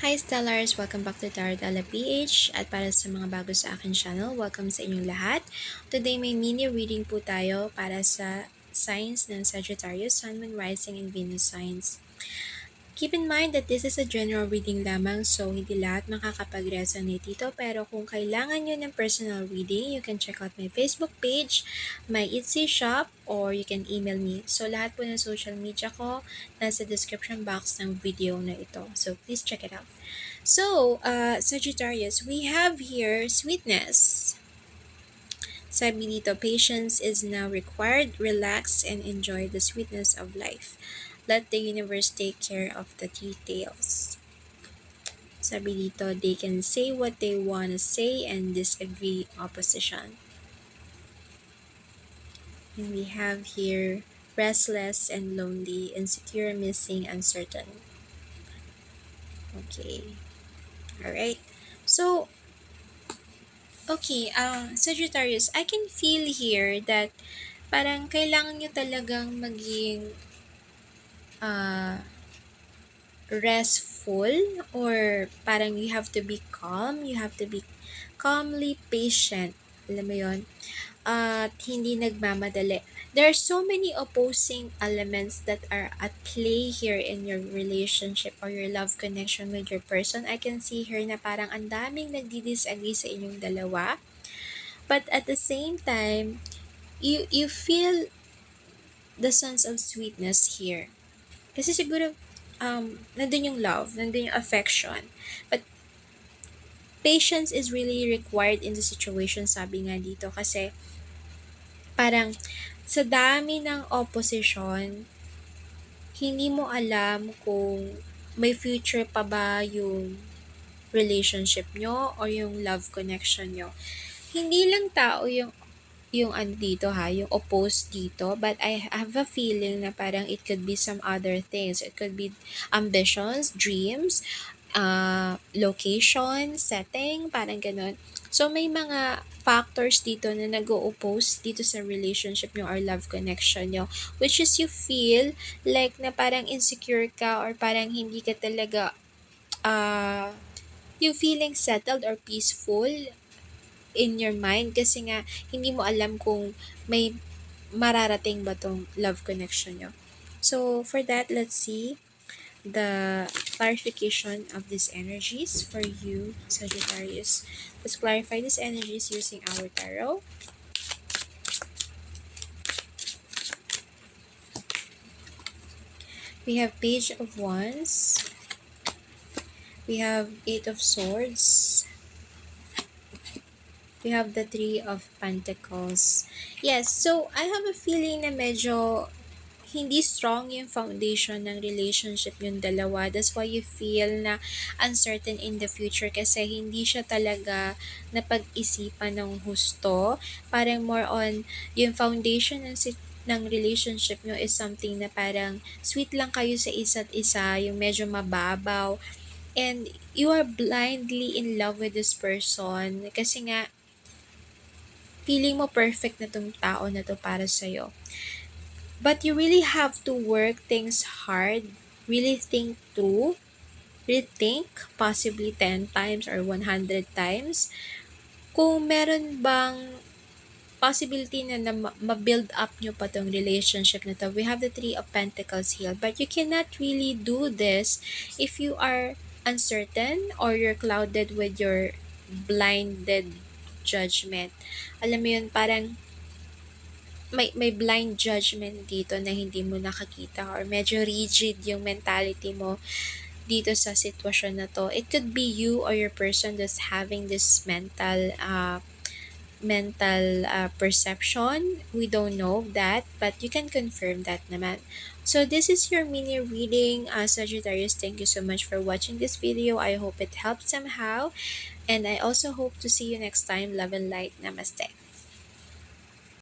Hi Stellars! Welcome back to Tarot PH at para sa mga bago sa akin channel, welcome sa inyong lahat. Today may mini reading po tayo para sa signs ng Sagittarius, Sun, Moon, Rising, and Venus signs. Keep in mind that this is a general reading lamang, so hindi lahat makakapag-resonate dito, pero kung kailangan nyo ng personal reading, you can check out my Facebook page, my Etsy shop, or you can email me. So lahat po ng social media ko nasa description box ng video na ito, so please check it out. So, Sagittarius, we have here sweetness. Sabi dito, patience is now required. Relax and enjoy the sweetness of life. Let the universe take care of the details. Sabi dito, they can say what they want to say and disagree opposition. And we have here restless and lonely, insecure, missing, uncertain. Okay. Alright. So, okay, Sagittarius, I can feel here that parang kailangan nyo talagang maging restful, or parang you have to be calm, you have to be calmly patient. Alam mo yun? At hindi nagmamadali. There are so many opposing elements that are at play here in your relationship or your love connection with your person. I can see here na parang ang daming nagdi-disagree sa inyong dalawa. But at the same time, you feel the sense of sweetness here. Kasi siguro, nandun yung love, nandun yung affection. But patience is really required in the situation, sabi nga dito. Kasi parang sa dami ng opposition, hindi mo alam kung may future pa ba yung relationship nyo or yung love connection nyo. Hindi lang tao yung dito yung opposed dito, but I have a feeling na parang it could be some other things. It could be ambitions, dreams, location, setting, parang ganun. So may mga factors dito na nag-o-oppose dito sa relationship nyo or love connection nyo, which is you feel like na parang insecure ka or parang hindi ka talaga you feeling settled or peaceful in your mind kasi nga hindi mo alam kung may mararating ba tong love connection nyo. So for that, let's see the clarification of these energies for you, Sagittarius. Let's clarify these energies using our tarot. We have Page of Wands. We have Eight of Swords. We have the Three of Pentacles. Yes, so I have a feeling na medyo hindi strong yung foundation ng relationship yung dalawa. That's why you feel na uncertain in the future kasi hindi siya talaga napag-isipan ng husto. Parang more on yung foundation ng relationship nyo is something na parang sweet lang kayo sa isa't isa, yung medyo mababaw. And you are blindly in love with this person kasi nga feeling mo perfect na tong tao na to para sa'yo. But you really have to work things hard, really think through, rethink possibly 10 times or 100 times kung meron bang possibility na ma-build up nyo pa tong relationship na to. We have the Three of Pentacles here, but you cannot really do this if you are uncertain or you're clouded with your blinded judgment. Alam mo yun, parang may blind judgment dito na hindi mo nakakita or medyo rigid yung mentality mo dito sa sitwasyon na to. It could be you or your person that's having this mental perception. We don't know that, but you can confirm that naman. So this is your mini reading, Sagittarius. Thank you so much for watching this video. I hope it helped somehow, and I also hope to see you next time. Love and light. Namaste.